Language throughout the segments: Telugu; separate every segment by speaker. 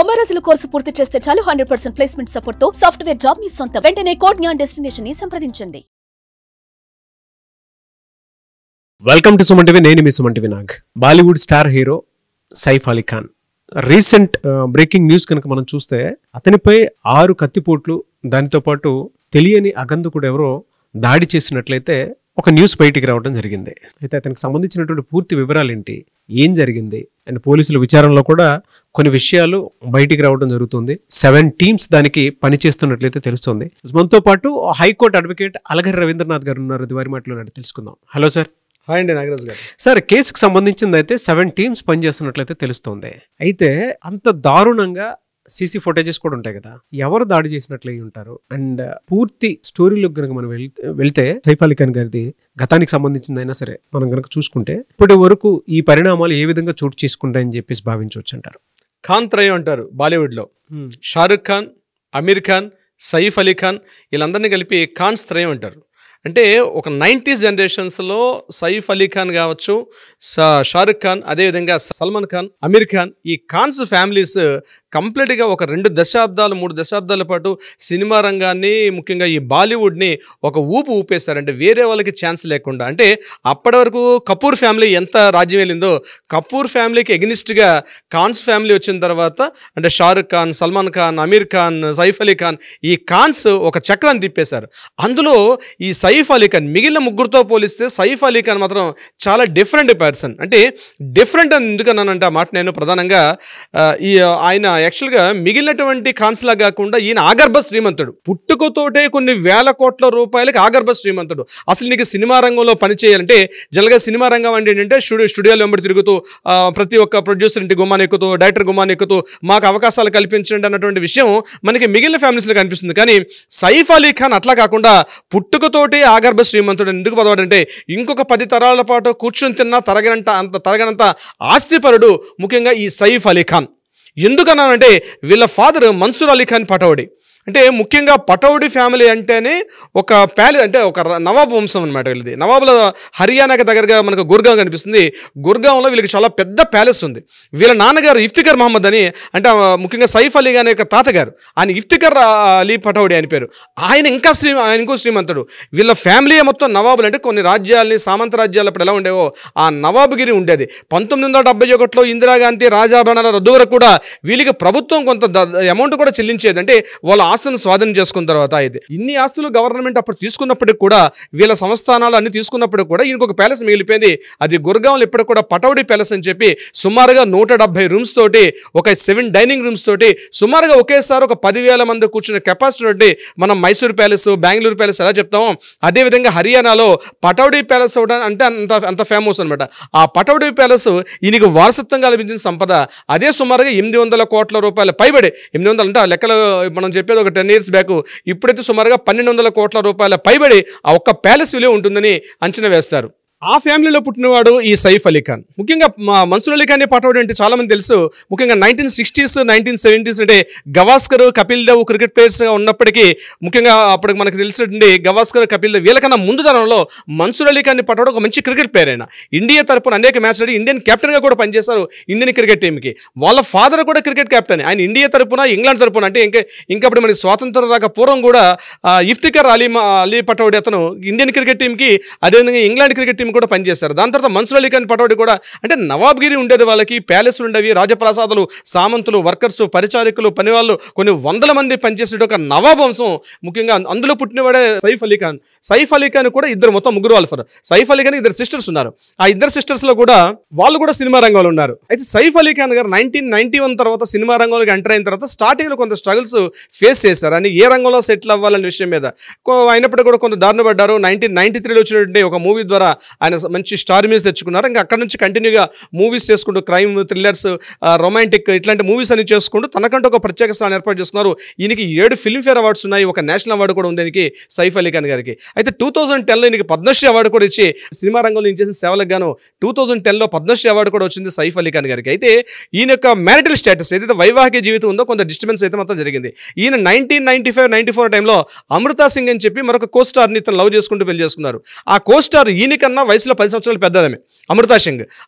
Speaker 1: 90 రోజుల కోర్సు పూర్తి చేస్తే చాలు 100% ప్లేస్మెంట్ సపోర్ట్ తో సాఫ్ట్వేర్ జాబ్ మీ సొంతం. వెంటనే కోడ్ జ్ఞాన్ డెస్టినేషన్ ని సంప్రదించండి.
Speaker 2: Welcome to Suman TV. నేను మీ Suman TV Nag. Bollywood star hero Saif Ali Khan recent breaking news కనుక మనం చూస్తే అతనిపై 6 కత్తిపోట్లు, దానితో పాటు తెలియని అగంతకుడు ఎవరో దాడి చేసినట్లయితే ఒక న్యూస్ బయటికి రావడం జరిగింది. అయితే అతనికి సంబంధించినటువంటి పూర్తి వివరాలు ఏంటి, ఏం జరిగింది అండ్ పోలీసుల విచారణలో కూడా కొన్ని విషయాలు బయటికి రావడం జరుగుతుంది. 7 టీమ్స్ దానికి పనిచేస్తున్నట్లయితే తెలుస్తుంది. మనతో పాటు హైకోర్టు అడ్వకేట్ అలగరి రవీంద్రనాథ్ గారు ఉన్నారు. అది వారి మాటలో తెలుసుకుందాం. Hello sir.
Speaker 3: హాయ్ అండి నాగరాజ్ గారు.
Speaker 2: సార్, కేసుకు సంబంధించింది అయితే 7 టీమ్స్ పనిచేస్తున్నట్లయితే తెలుస్తుంది. అయితే అంత దారుణంగా సీసీ ఫుటేజెస్ కూడా ఉంటాయి కదా, ఎవరు దాడి చేసినట్లయి ఉంటారు అండ్ పూర్తి స్టోరీలోకి కనుక మనం వెళ్తే సైఫ్ అలీ ఖాన్ గారిది గతానికి సంబంధించిందైనా సరే మనం కనుక చూసుకుంటే ఇప్పటి వరకు ఈ పరిణామాలు ఏ విధంగా చోటు చేసుకుంటాయని చెప్పేసి భావించవచ్చు అంటారు?
Speaker 3: ఖాన్ త్రయం అంటారు బాలీవుడ్లో. షారుఖ్ ఖాన్, అమీర్ ఖాన్, సైఫ్ అలీ ఖాన్, వీళ్ళందరినీ కలిపి ఖాన్స్ త్రయం అంటారు. అంటే ఒక 90s జనరేషన్స్లో సైఫ్ అలీ ఖాన్ కావచ్చు, షారుఖ్ ఖాన్, అదేవిధంగా సల్మాన్ ఖాన్, అమీర్ ఖాన్, ఈ ఖాన్స్ ఫ్యామిలీస్ కంప్లీట్గా ఒక 2 దశాబ్దాలు 3 దశాబ్దాల పాటు సినిమా రంగాన్ని, ముఖ్యంగా ఈ బాలీవుడ్ని ఒక ఊపేశారు. అంటే వేరే వాళ్ళకి ఛాన్స్ లేకుండా. అంటే అప్పటి వరకు కపూర్ ఫ్యామిలీ ఎంత రాజ్యం వెళ్ళిందో, కపూర్ ఫ్యామిలీకి ఎగ్నిస్ట్గా ఖాన్స్ ఫ్యామిలీ వచ్చిన తర్వాత అంటే షారుఖ్ ఖాన్, సల్మాన్ ఖాన్, అమీర్ ఖాన్, సైఫ్ అలీ ఖాన్, ఈ ఖాన్స్ ఒక చక్రాన్ని తిప్పేశారు. అందులో ఈ సైఫ్ అలీ ఖాన్ మిగిలిన ముగ్గురుతో పోలిస్తే సైఫ్ అలీ ఖాన్ మాత్రం చాలా డిఫరెంట్ పర్సన్. అంటే డిఫరెంట్ అని ఎందుకన్నానంటే ఆ మాట నేను ప్రధానంగా ఆయన యాక్చువల్గా మిగిలినటువంటి ఖాన్స్లా కాకుండా ఈయన ఆగర్భ శ్రీమంతుడు. పుట్టుకతోటే కొన్ని వేల కోట్ల రూపాయలకి ఆగర్భ శ్రీమంతుడు. అసలు నీకు సినిమా రంగంలో పనిచేయాలంటే జనరల్గా సినిమా రంగం అంటే ఏంటంటే స్టూడియోలో వెంబడి తిరుగుతూ ప్రతి ఒక్క ప్రొడ్యూసర్ ఇంటి గుమ్మాన్ని ఎక్కుతూ, డైరెక్టర్ గుమ్మాన్ని ఎక్కుతూ మాకు అవకాశాలు కల్పించండి అన్నటువంటి విషయం మనకి మిగిలిన ఫ్యామిలీస్లో కనిపిస్తుంది. కానీ సైఫ్ అలీ ఖాన్ అట్లా కాకుండా పుట్టుకతోటి ఆగర్భ శ్రీమంతుడు. ఎందుకు పదవాడంటే ఇంకొక 10 తరాల పాటు కూర్చొని తిన్నా తరగనంత ఆస్తిపరుడు ముఖ్యంగా ఈ సైఫ్ అలీ ఖాన్. ఎందుకన్నానంటే వీళ్ళ ఫాదర్ మన్సూర్ అలీ ఖాన్ పటౌడి. అంటే ముఖ్యంగా పటౌడి ఫ్యామిలీ అంటేనే ఒక అంటే ఒక నవాబ్ వంశం అనమాట వీళ్ళది. నవాబుల హర్యానాకి దగ్గరగా మనకు గుర్గాం కనిపిస్తుంది. గుర్గాంలో వీళ్ళకి చాలా పెద్ద ప్యాలెస్ ఉంది. వీళ్ళ నాన్నగారు ఇఫ్తిఖర్ మహమ్మద్ అని, అంటే ముఖ్యంగా సైఫ్ అలీ ఖాన్ యొక్క తాతగారు ఆయన ఇఫ్తిఖర్ అలీ పటౌడి అని పేరు. ఆయన ఇంకో శ్రీమంతుడు. వీళ్ళ ఫ్యామిలీ మొత్తం నవాబులు. అంటే కొన్ని రాజ్యాలని, సామంత రాజ్యాలు అప్పుడు ఎలా ఉండేవో ఆ నవాబుగిరి ఉండేది. 1971లో ఇందిరాగాంధీ రాజాభరణాల రద్దు వరకు కూడా వీళ్ళకి ప్రభుత్వం కొంత అమౌంట్ కూడా చెల్లించేది. అంటే వాళ్ళ ఆస్తులను స్వాధీనం చేసుకున్న తర్వాత ఇది ఇన్ని ఆస్తులు గవర్నమెంట్ అప్పుడు తీసుకున్నప్పటికి కూడా, వీళ్ళ సంస్థానాలు అన్ని తీసుకున్నప్పటికి కూడా ఇంకొక ప్యాలెస్ మిగిలిపోయింది. అది గుర్గాంలో ఇప్పటికి కూడా పటౌడి ప్యాలెస్ అని చెప్పి సుమారుగా 170 రూమ్స్ తోటి, ఒక 7 డైనింగ్ రూమ్స్ తోటి సుమారుగా ఒకేసారి ఒక 10,000 మంది కూర్చునే కెపాసిటీ తోటి మనం మైసూర్ ప్యాలెస్, బెంగళూరు ప్యాలెస్ ఎలా చెప్తామో అదేవిధంగా హర్యానాలో పటౌడి ప్యాలెస్ అంటే అంత ఫేమస్ అనమాట. ఆ పటౌడి ప్యాలెస్ ఈయనకి వారసత్వంగా లభించిన సంపద. అదే సుమారుగా 800 కోట్ల రూపాయల పైబడి, 800 అంటే ఆ లెక్కలు మనం చెప్పేది ఒక 10 years బ్యాక్, ఇప్పుడైతే సుమారుగా 1200 కోట్ల రూపాయల పైబడి ఆ ఒక్క ప్యాలెస్ విలువ ఉంటుందని అంచనా వేస్తారు. ఆ ఫ్యామిలీలో పుట్టినవాడు ఈ సైఫ్ అలీ ఖాన్. ముఖ్యంగా మన్సూర్ అలీ ఖాన్ పటౌడి అంటే చాలా మంది తెలుసు. ముఖ్యంగా 1960s 1970s అంటే గవాస్కర్, కపిల్ దేవ్ క్రికెట్ ప్లేయర్స్గా ఉన్నప్పటికీ, ముఖ్యంగా అప్పటికి మనకు తెలిసినటువంటి గవాస్కర్, కపిల్ దేవ్ వీళ్ళకన్నా ముందు తరంలో మన్సూర్ అలీ ఖాన్ పటౌడి ఒక మంచి క్రికెట్ ప్లేయర్. అయినా ఇండియా తరపున అనేక మ్యాచ్లు ఆడి ఇండియన్ కెప్టెన్గా కూడా పనిచేశారు ఇండియన్ క్రికెట్ టీంకి. వాళ్ళ ఫాదర్ కూడా క్రికెట్ కెప్టెన్. ఆయన ఇండియా తరపున, ఇంగ్లాండ్ తరపున, అంటే ఇంకప్పుడు మనకి స్వాతంత్రం రాక పూర్వం కూడా ఇఫ్తిఖర్ అలీ పటౌడి అతను ఇండియన్ క్రికెట్ టీంకి, అదేవిధంగా ఇంగ్లాండ్ క్రికెట్ టీం కూడా పనిచేశారు. దాని తర్వాత మన్సూర్ అలీ ఖాన్ పటౌడి కూడా అంటే నవాబ్గిరి ఉండేది వాళ్ళకి, ప్యాలెస్లు ఉండేవి, రాజప్రాసాదాలు, సామంతులు, వర్కర్స్, పరిచారికులు, పనివాళ్ళు కొన్ని 100 మంది పనిచేసే ఒక నవాబ్ వంశం. ముఖ్యంగా అందులో పుట్టినవాడే సైఫ్ అలీ ఖాన్. సైఫ్ అలీ ఖాన్ కూడా మొత్తం ముగ్గురు వాళ్ళు. సైఫ్ అలీ ఖాన్ 2 సిస్టర్స్ ఉన్నారు. ఆ 2 సిస్టర్స్లో కూడా వాళ్ళు కూడా సినిమా రంగంలో ఉన్నారు. అయితే సైఫ్ అలీ ఖాన్ గారు 1991 తర్వాత సినిమా రంగంలోకి ఎంటర్ అయిన తర్వాత స్టార్టింగ్లో కొంత స్ట్రగుల్స్ ఫేస్ చేశారు. అని ఏ రంగంలో సెటిల్ అవ్వాలనే విషయం మీద అయినప్పుడు కూడా కొంత దారుణ పడ్డారు. 1993లో వచ్చినటువంటి ఒక మూవీ ద్వారా ఆయన మంచి స్టార్ ఇమేజ్ తెచ్చుకున్నారు. ఇంకా అక్కడ నుంచి కంటిన్యూగా మూవీస్ చేసుకుంటూ క్రైమ్, థ్రిల్లర్స్, రొమాంటిక్ ఇట్లాంటి మూవీస్ అన్ని చేసుకుంటూ తనకంటూ ఒక ప్రత్యేక స్థానం ఏర్పాటు చేసుకున్నారు. ఈయనకి 7 ఫిల్మ్ఫేర్ అవార్డ్స్ ఉన్నాయి, ఒక నేషనల్ అవార్డు కూడా ఉంది ఈయనకి సైఫ్ అలీ ఖాన్ గారికి. అయితే 2010లో ఈయనకి పద్మశ్రీ అవార్డు కూడా ఇచ్చి సినిమా రంగంలో ఈయన చేసిన సేవలకు గాను 2010లో పద్మశ్రీ అవార్డు కూడా వచ్చింది సైఫ్ అలీ ఖాన్ గారికి. అయితే ఈయన యొక్క మ్యారిటల్ స్టేటస్ ఏదైతే వైవాహిక జీవితం ఉందో కొంత డిస్టర్బెన్స్ అయితే మొత్తం జరిగింది. ఈయన 1995-94 టైంలో అమృతా సింగ్ అని చెప్పి మరొక కోస్టార్ని ఇతను లవ్ చేసుకుంటూ పెళ్లి చేసుకున్నారు. ఆ కోస్టార్ ఈయనకన్నా వయసులో 10 సంవత్సరాలు పెద్దదమే అమృతా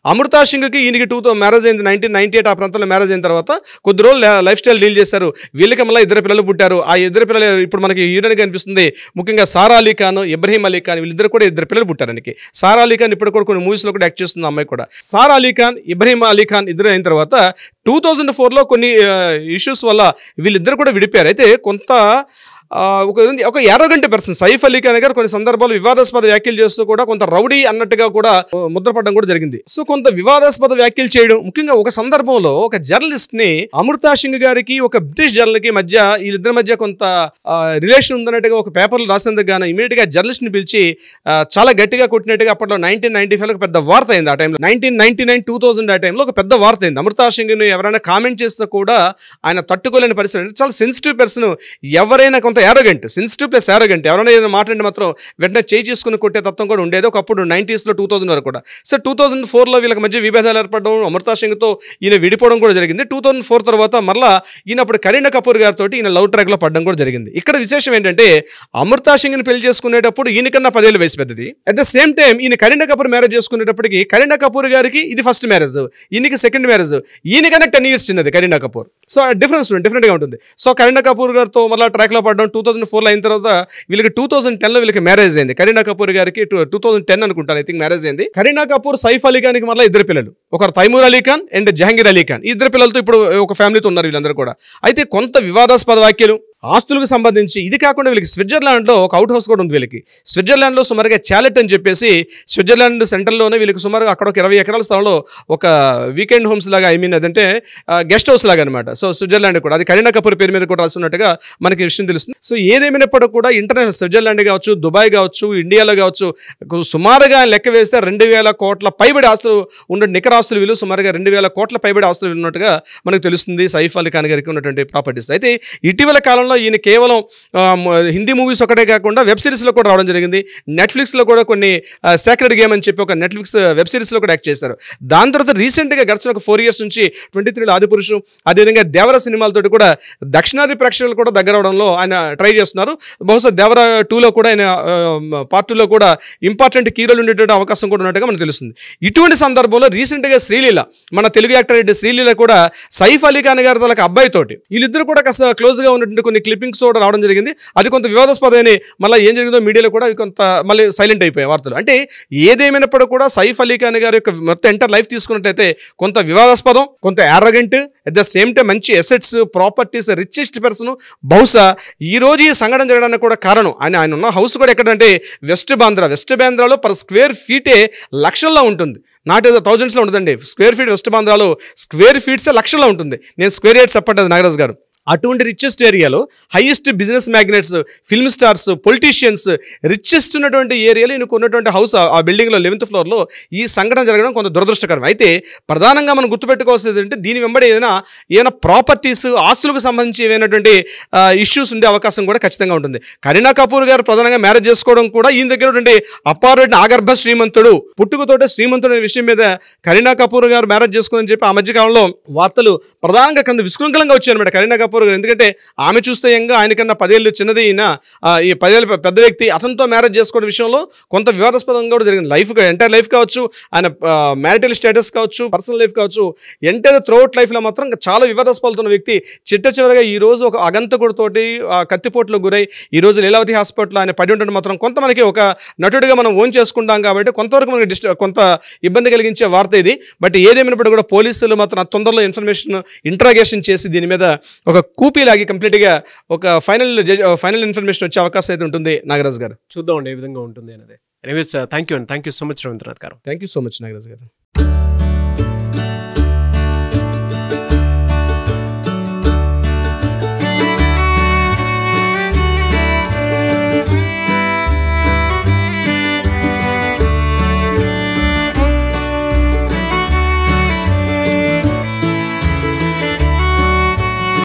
Speaker 3: సింగ్కి ఈయనకి మ్యారేజ్ అయింది 1998 ఆ ప్రాంతంలో మ్యారేజ్ అయిన తర్వాత కొద్ది రోజులు లైఫ్ స్టైల్ డీల్ చేశారు. వీళ్ళకి మళ్ళీ 2 పిల్లలు పుట్టారు. ఆ 2 పిల్లలు ఇప్పుడు మనకి హీరోయిన్ కనిపిస్తుంది, ముఖ్యంగా సారా అలీ ఖాన్, ఇబ్రహీం అలీ ఖాన్, వీళ్ళిద్దరు కూడా 2 పిల్లలు పుట్టారు. సారా అలీ ఖాన్ ఇప్పుడు కూడా కొన్ని మూవీస్లో కూడా యాక్ట్ చేస్తుంది అమ్మాయి కూడా. సారా అలీ ఖాన్, ఇబ్రహీం అలీ ఖాన్ ఇద్దరు అయిన తర్వాత 2004లో కొన్ని ఇష్యూస్ వల్ల వీళ్ళిద్దరు కూడా విడిపోయారు. అయితే కొంత ఒక యారోగెంట్ పర్సన్ సైఫ్ అలీ ఖాన్ గారు కొన్ని సందర్భాలు వివాదాస్పద వ్యాఖ్యలు చేస్తూ కూడా కొంత రౌడీ అన్నట్టుగా కూడా ముద్రపడడం కూడా జరిగింది. సో కొంత వివాదాస్పద వ్యాఖ్యలు చేయడం, ముఖ్యంగా ఒక సందర్భంలో ఒక జర్నలిస్ట్ ని అమృతా సింగ్ గారికి ఒక బ్రిటిష్ జర్నల్ కి మధ్య వీళ్ళిద్దరి మధ్య కొంత రిలేషన్ ఉందన్నట్టుగా ఒక పేపర్లు రాసినందుకు గాను ఇమీడియట్ గా జర్నలిస్ట్ ని పిలిచి చాలా గట్టిగా కొట్టినట్టుగా అప్పట్లో 1995 పెద్ద వార్త అయింది. ఆ టైంలో 1999, 2000 ఆ టైంలో ఒక పెద్ద వార్త అయింది. అమృతా సింగ్ ని ఎవరైనా కామెంట్ చేసినా కూడా ఆయన తట్టుకోలేని పరిస్థితి. చాలా సెన్సిటివ్ పర్సన్, ఎవరైనా కొంత యారోగెంట్, సెన్సిటివ్ ప్లస్ యారోగెంట్, ఎవరైనా ఏదైనా మాట్లాడి మాత్రం వెంటనే చేయి చేసుకుని కొట్టే తత్వం కూడా ఉండేది ఒకప్పుడు 90s లో 2000 వరకు కూడా. సో 2004లో వీళ్ళకి మధ్య విభేదాలు ఏర్పడడం, అమృతా సింగ్తో ఈయన విడిపోవడం కూడా జరిగింది. 2004 తర్వాత మళ్ళీ ఈయన అప్పుడు కరీనా కపూర్ గారితో ఈయన లవ్ ట్రాక్ లో పడడం కూడా జరిగింది. ఇక్కడ విశేషం ఏంటంటే అమృతా సింగ్ని పెళ్లి చేసుకునేటప్పుడు ఈయనకన్నా 10 ఏళ్ళు వయసు పెద్దది. అట్ ద సేమ్ టైం ఈయన కరీనా కపూర్ మ్యారేజ్ చేసుకునేటప్పటికి కరీనా కపూర్ గారికి ఇది ఫస్ట్ మ్యారేజ్, ఈయనకి సెకండ్ మ్యారేజ్, ఈయనకన్నా 10 years చిన్నది కరీనా కపూర్. సో డిఫరెంట్ గా ఉంటుంది. సో కరీనా కపూర్ గారితో మళ్ళీ ట్రాక్ లో పడడం 2004లో అయిన తర్వాత వీళ్ళకి 2010లో వీళ్ళకి మ్యారేజ్ అయింది. కరీనా కపూర్ గారికి 2010 అనుకుంటాను ఐ థింక్ మ్యారేజ్ అయింది. కరీనా కపూర్ సైఫ్ అలీ ఖాన్కి మళ్ళీ 2 పిల్లలు, ఒకరు తైమూర్ అలీ ఖాన్ అండ్ జహంగీర్ అలీ ఖాన్. 2 పిల్లలతో ఇప్పుడు ఒక ఫ్యామిలీతో ఉన్నారు వీళ్ళందరూ కూడా. అయితే కొంత వివాదాస్పద వ్యాఖ్యలు, ఆస్తులకు సంబంధించి, ఇది కాకుండా వీళ్ళకి స్విట్జర్లాండ్లో ఒక అవుట్ హౌస్ కూడా ఉంది. వీళ్ళకి స్విట్జర్లాండ్లో సుమారుగా చాలెట్ అని చెప్పేసి స్విట్జర్లాండ్ సెంటర్లోనే వీళ్ళకి సుమారుగా అక్కడ ఒక 20 ఎకరాల స్థలంలో ఒక వీకెండ్ హోమ్స్ లాగా, ఐ మీన్ అదంటే గెస్ట్ హౌస్ లాగా అనమాట. సో స్విట్జర్లాండ్ కూడా అది కరీనా కపూర్ పేరు మీద కూడా రాస్తున్నట్టుగా మనకి విషయం తెలుస్తుంది. సో ఏదేమైనప్పటికీ కూడా ఇంటర్నేషనల్ స్విట్జర్లాండ్ కావచ్చు, దుబాయ్ కావచ్చు, ఇండియాలో కావచ్చు, సుమారుగా లెక్క వేస్తే 2000 కోట్ల పైబడి ఆస్తులు ఉన్న నికర ఆస్తులు వీళ్ళు సుమారుగా 2000 కోట్ల పైబడి ఆస్తులు ఉన్నట్టుగా మనకు తెలుస్తుంది సైఫ్ అలీ ఖాన్ గారికి ఉన్నటువంటి ప్రాపర్టీస్. అయితే ఇటీవల కాలంలో ఈయన కేవలం హిందీ మూవీస్ ఒకటే కాకుండా వెబ్ సిరీస్లో కూడా రావడం జరిగింది. నెట్ఫ్లిక్స్లో కూడా కొన్ని సేక్రెడ్ గేమ్ అని చెప్పి ఒక నెట్ఫ్లిక్స్ వెబ్ సిరీస్లో కూడా యాక్ట్ చేశారు. దాని తర్వాత రీసెంట్గా గడిచిన ఒక 4 years నుంచి 23లో ఆదిపురుషు, అదేవిధంగా దేవర సినిమాలతో కూడా దక్షిణాది ప్రేక్షకులు కూడా దగ్గర అవడంలో ఆయన ట్రై చేస్తున్నారు. బహుశా దేవర 2లో కూడా ఆయన పార్ట్ 2లో కూడా ఇంపార్టెంట్ కీరోలు ఉండేటువంటి అవకాశం కూడా ఉన్నట్టుగా మనకు తెలుస్తుంది. ఇటువంటి సందర్భంలో రీసెంట్గా శ్రీలీల, మన తెలుగు యాక్టర్ శ్రీలీల కూడా సైఫ్ అలీ ఖాన్ గారి తలకి అబ్బాయితోటి వీళ్ళిద్దరు కూడా కాస్త క్లోజ్గా ఉన్నటువంటి కొన్ని క్లిప్పింగ్స్ కూడా రావడం జరిగింది. అది కొంత వివాదాస్పదమైన, మళ్ళీ ఏం జరిగిందో మీడియాలో కూడా కొంత మళ్ళీ సైలెంట్ అయిపోయాయి వార్తలు. అంటే ఏదేమైనప్పుడు కూడా సైఫ్ అలీ ఖాన్ గారి యొక్క మొత్తం ఎంటర్ లైఫ్ తీసుకున్నట్టయితే కొంత వివాదాస్పదం, కొంత arrogant, at the same time మంచి ఎసెట్స్, ప్రాపర్టీస్, రిచెస్ట్ పర్సన్. బహుశా ఈ రోజు ఈ సంఘటన జరగడానికి కూడా కారణం ఆయన ఉన్న హౌస్ కూడా ఎక్కడంటే వెస్ట్ బాంద్రాలో పర్ స్క్వేర్ ఫీటే లక్షల్లో ఉంటుంది. నాట్ ఏదో థౌజండ్స్లో ఉంటుందండి. స్క్వేర్ ఫీట్ వెస్ట్ బాంద్రాలో స్క్వేర్ ఫీట్సే లక్షల్లో ఉంటుంది. నేను స్క్వేర్ యార్డ్స్ చెప్పట్లేదు నాగరాజ్ గారు. అటువంటి రిచెస్ట్ ఏరియాలో highest business magnets, film stars, politicians, richest ఉన్నటువంటి ఏరియాలో ఈయనకు ఉన్నటువంటి హౌస్, ఆ బిల్డింగ్లో 11th floorలో ఈ సంఘటన జరగడం కొంత దురదృష్టకరం. అయితే ప్రధానంగా మనం గుర్తుపెట్టుకోవాల్సింది ఏంటంటే దీని వెంబడి ఏదైనా ప్రాపర్టీస్, ఆస్తులకు సంబంధించి ఏమైనటువంటి ఇష్యూస్ ఉండే అవకాశం కూడా ఖచ్చితంగా ఉంటుంది. కరీనా కపూర్ గారు ప్రధానంగా మ్యారేజ్ చేసుకోవడం కూడా ఈయన దగ్గర ఉండే అపార్ట్ ఆగర్భ శ్రీమంతుడు, పుట్టుకతోటే శ్రీమంతుడు అనే విషయం మీద కరీనా కపూర్ గారు మ్యారేజ్ చేసుకోని చెప్పి ఆ మధ్యకాలంలో వార్తలు ప్రధానంగా కొంత విశృంఖలంగా వచ్చాయన్నమాట. కరీనా కపూర్ గారు, ఎందుకంటే ఆమె చూస్తే యంగా, ఆయనకన్నా 10 ఏళ్ళు చిన్నది ఈయన, ఈ 10 ఏళ్ళ పెద్ద వ్యక్తి, అతనితో మ్యారేజ్ చేసుకోవడం విషయంలో కొంత వివాదాస్పదంగా కూడా జరిగింది. ఎంటైర్ లైఫ్ కావచ్చు, ఆయన మ్యారిటల్ స్టేటస్ కావచ్చు, పర్సనల్ లైఫ్ కావచ్చు, ఎంటైర్ త్రూఅవుట్ లైఫ్లో మాత్రం చాలా వివాదాస్పదున్న వ్యక్తి చిట్ట చివరిగా ఈ రోజు ఒక అగంతకుడితోటి కత్తిపోట్లకు గురై ఈ రోజు లీలావతి హాస్పిటల్ ఆయన పడి ఉండడం మాత్రం కొంత మనకి ఒక నటుడిగా మనం ఓన్ చేసుకుంటాం కాబట్టి కొంతవరకు మనకి కొంత ఇబ్బంది కలిగించే వార్త ఇది. బట్ ఏదేమైనప్పుడు కూడా పోలీసులు మాత్రం తొందరలో ఇంట్రాగేషన్ చేసి దీని మీద ఒక కూపీలాగి కంప్లీట్గా ఒక ఫైనల్ ఇన్ఫర్మేషన్ వచ్చే అవకాశం అయితే ఉంటుంది. నాగరాజ్ గారు
Speaker 2: చూద్దామండి ఏ విధంగా ఉంటుంది అనేది. Anyways thank you so much Ravindranath garu.
Speaker 3: Thank you so much Nagaraj గారు.